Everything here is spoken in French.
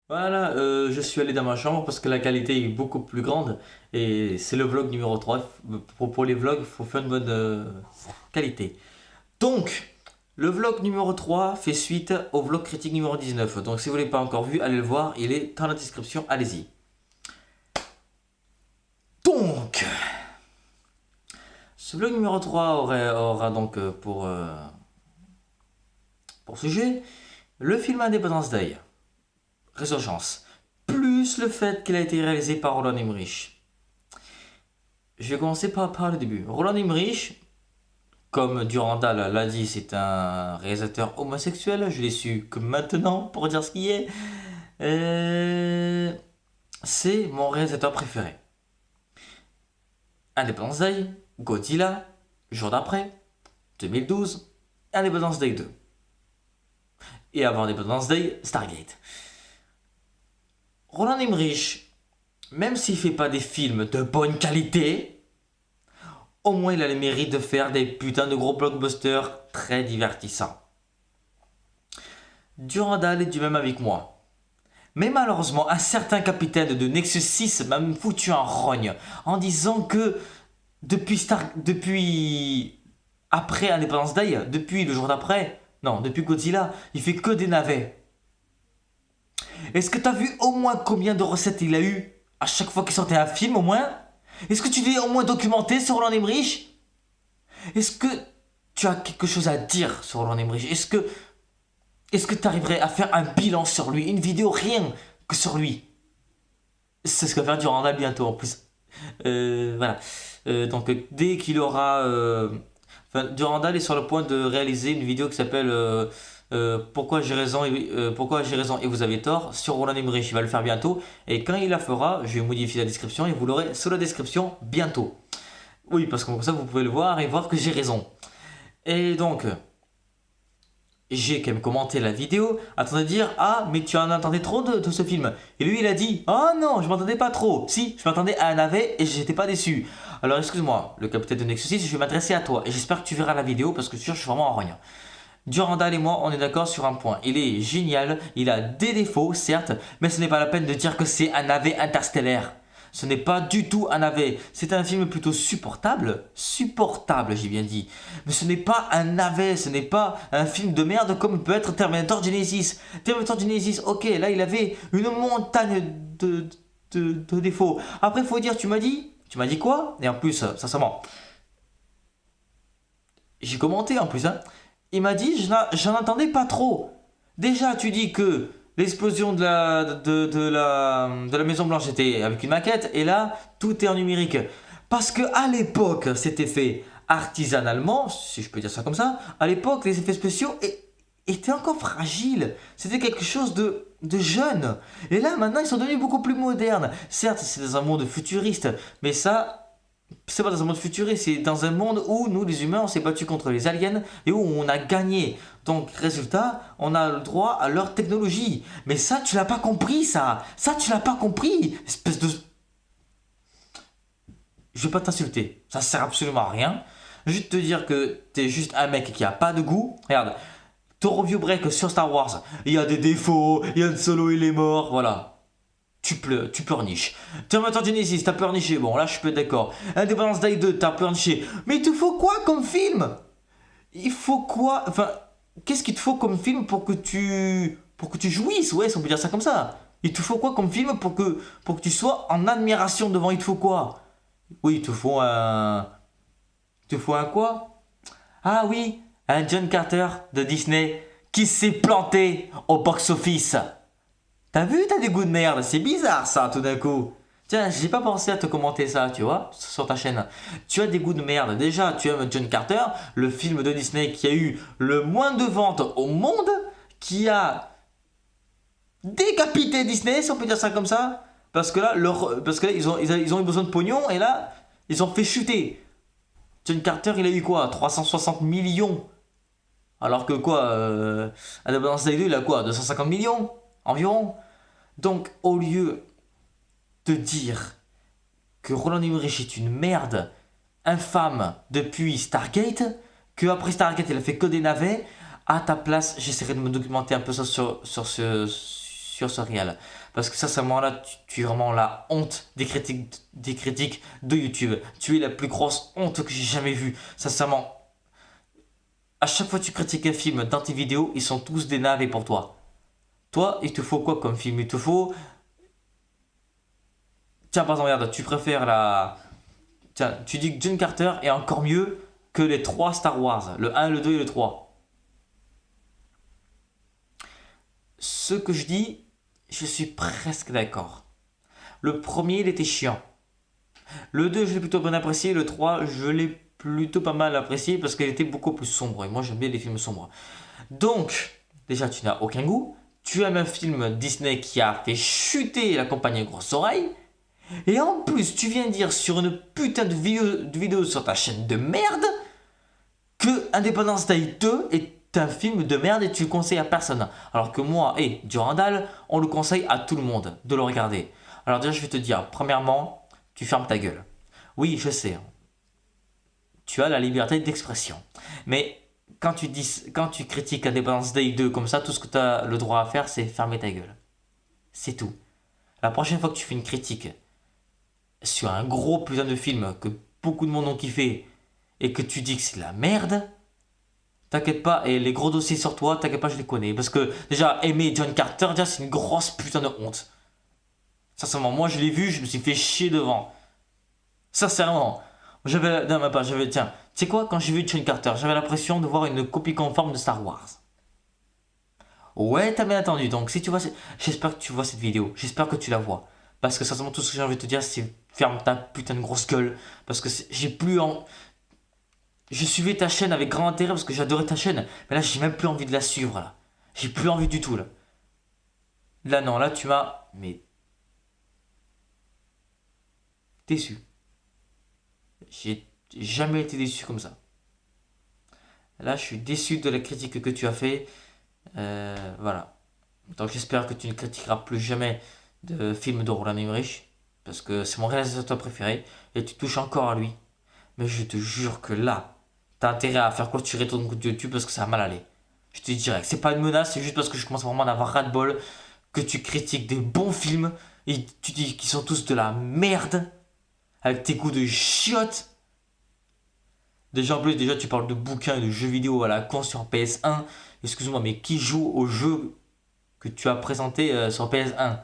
Voilà, je suis allé dans ma chambre parce que la qualité est beaucoup plus grande et c'est le vlog numéro 3. Pour les vlogs, il faut faire une bonne qualité. Donc, le vlog numéro 3 fait suite au vlog critique numéro 19. Donc, si vous ne l'avez pas encore vu, allez le voir, il est dans la description, allez-y. Donc, ce vlog numéro 3 aura donc pour sujet le film Independence Day, Résurgence, plus le fait qu'il a été réalisé par Roland Emmerich. Je vais commencer par le début. Roland Emmerich, comme Durandal l'a dit, c'est un réalisateur homosexuel. Je l'ai su que maintenant, pour dire ce qui est. Euh, c'est mon réalisateur préféré. Independence Day, Godzilla, Jour d'après, 2012, Independence Day 2. Et avant Independence Day, Stargate. Roland Emmerich, même s'il fait pas des films de bonne qualité, au moins il a le mérite de faire des putains de gros blockbusters très divertissants. Durandal est du même avec moi. Mais malheureusement, un certain capitaine de Nexus 6 m'a foutu un rogne en disant que depuis après Independence Day, depuis le jour d'après, non, depuis Godzilla, il fait que des navets. Est-ce que t'as vu au moins combien de recettes il a eu à chaque fois qu'il sortait un film au moins? Est-ce que tu l'as au moins documenté sur Roland Emmerich? Est-ce que tu as quelque chose à dire sur Roland Emmerich? Est-ce que tu arriverais à faire un bilan sur lui, une vidéo rien que sur lui? C'est ce que va faire Durandal bientôt en plus. Voilà. Donc dès qu'il aura... Enfin, Durandal est sur le point de réaliser une vidéo qui s'appelle pourquoi j'ai raison, pourquoi j'ai raison et vous avez tort sur Roland Emmerich. Il va le faire bientôt. Et quand il la fera, je vais modifier la description et vous l'aurez sous la description bientôt. Oui, parce que comme ça vous pouvez le voir et voir que j'ai raison. Et donc, j'ai quand même commenté la vidéo, attendant de dire ah mais tu en attendais trop de ce film. Et lui il a dit ah non je m'attendais pas trop. Si je m'attendais à un navet et j'étais pas déçu. Alors excuse-moi le capitaine de Nexus 6, je vais m'adresser à toi et j'espère que tu verras la vidéo parce que je suis vraiment en rien. Durandal et moi on est d'accord sur un point, il est génial, il a des défauts certes, mais ce n'est pas la peine de dire que c'est un navet interstellaire. Ce n'est pas du tout un navet. C'est un film plutôt supportable j'ai bien dit. Mais ce n'est pas un navet, ce n'est pas un film de merde comme peut être Terminator Genesis. Terminator Genesis, ok, là il avait une montagne de défauts. Après il faut dire, tu m'as dit quoi? Et en plus, sincèrement, j'ai commenté en plus, hein. Il m'a dit, j'en attendais pas trop. Déjà, tu dis que l'explosion de la Maison Blanche était avec une maquette, et là, tout est en numérique. Parce que à l'époque, c'était fait artisanalement, si je peux dire ça comme ça. À l'époque, les effets spéciaux étaient encore fragiles. C'était quelque chose de jeune. Et là, maintenant, ils sont devenus beaucoup plus modernes. Certes, c'est dans un monde futuriste, mais ça, c'est pas dans un monde futuriste, c'est dans un monde où nous, les humains, on s'est battus contre les aliens et où on a gagné. Donc, résultat, on a le droit à leur technologie. Mais ça, tu l'as pas compris, ça. Ça, tu l'as pas compris. Espèce de... Je vais pas t'insulter. Ça sert absolument à rien. Juste te dire que t'es juste un mec qui a pas de goût. Regarde, ton review break sur Star Wars, il y a des défauts, il y a Han Solo, il est mort, voilà. Tu pleurniches. Terminator Genesis, t'as pleurniché. Bon, là, je peux être d'accord. Independence Day 2, t'as pleurniché. Mais il te faut quoi comme film? Il faut quoi? Enfin, qu'est-ce qu'il te faut comme film pour que tu jouisses? Ouais, si on peut dire ça comme ça. Il te faut quoi comme film pour que tu sois en admiration devant? Il te faut quoi? Oui, il te faut un... Il te faut un quoi? Ah oui, un John Carter de Disney qui s'est planté au box-office. T'as vu, t'as des goûts de merde, c'est bizarre ça tout d'un coup. Tiens, j'ai pas pensé à te commenter ça, tu vois, sur ta chaîne. Tu as des goûts de merde. Déjà, tu aimes John Carter, le film de Disney qui a eu le moins de ventes au monde, qui a décapité Disney, si on peut dire ça comme ça. Parce que là ils ont eu besoin de pognon et là, ils ont fait chuter. John Carter, il a eu quoi? 360 millions. Alors que quoi, Independence Day 2, il a quoi? 250 millions environ. Donc, au lieu de dire que Roland Emmerich est une merde infâme depuis Stargate, que après Stargate il a fait que des navets, à ta place, j'essaierai de me documenter un peu ça sur ce réel. Parce que sincèrement là, tu es vraiment la honte des critiques de YouTube. Tu es la plus grosse honte que j'ai jamais vue. Sincèrement, à chaque fois que tu critiques un film dans tes vidéos, ils sont tous des navets pour toi. Toi, il te faut quoi comme film? Il te faut... Tiens, par exemple, regarde, tu préfères la... Tiens, tu dis que John Carter est encore mieux que les 3 Star Wars. Le 1, le 2 et le 3. Ce que je dis, je suis presque d'accord. Le premier, il était chiant. Le 2, je l'ai plutôt bien apprécié. Le 3, je l'ai plutôt pas mal apprécié parce qu'il était beaucoup plus sombre. Et moi, j'aime bien les films sombres. Donc, déjà, tu n'as aucun goût. Tu aimes un film Disney qui a fait chuter la compagnie Grosse Oreille. Et en plus, tu viens dire sur une putain de vidéo sur ta chaîne de merde que Independence Day 2 est un film de merde et tu le conseilles à personne. Alors que moi et Durandal, on le conseille à tout le monde de le regarder. Alors déjà, je vais te dire, premièrement, tu fermes ta gueule. Oui, je sais, tu as la liberté d'expression. Mais quand tu critiques Independence Day 2 comme ça, tout ce que tu as le droit à faire, c'est fermer ta gueule. C'est tout. La prochaine fois que tu fais une critique sur un gros putain de film que beaucoup de monde ont kiffé et que tu dis que c'est la merde, t'inquiète pas, et les gros dossiers sur toi, t'inquiète pas, je les connais. Parce que déjà, aimer John Carter, déjà, c'est une grosse putain de honte. Sincèrement, moi je l'ai vu, je me suis fait chier devant. Sincèrement. Tiens, tu sais quoi, quand j'ai vu John Carter, j'avais l'impression de voir une copie conforme de Star Wars. Ouais, t'as bien entendu, donc si tu vois, j'espère que tu vois cette vidéo, j'espère que tu la vois. Parce que sincèrement, tout ce que j'ai envie de te dire, c'est ferme ta putain de grosse gueule. Parce que j'ai plus en... Je suivais ta chaîne avec grand intérêt parce que j'adorais ta chaîne. Mais là, j'ai même plus envie de la suivre, là. J'ai plus envie du tout, là. Là, non, là, tu m'as... Mais... déçu. J'ai jamais été déçu comme ça. Là, je suis déçu de la critique que tu as fait. Voilà. Donc, j'espère que tu ne critiqueras plus jamais de films de Roland Emmerich. Parce que c'est mon réalisateur préféré. Et tu touches encore à lui. Mais je te jure que là, t'as intérêt à faire clôturer ton compte YouTube parce que ça va mal aller. Je te dis direct. C'est pas une menace, c'est juste parce que je commence vraiment à en avoir ras-le-bol que tu critiques des bons films et tu dis qu'ils sont tous de la merde avec tes goûts de chiottes. Déjà en plus, déjà tu parles de bouquins et de jeux vidéo à la con sur PS1. Excuse-moi, mais qui joue au jeu que tu as présenté sur PS1?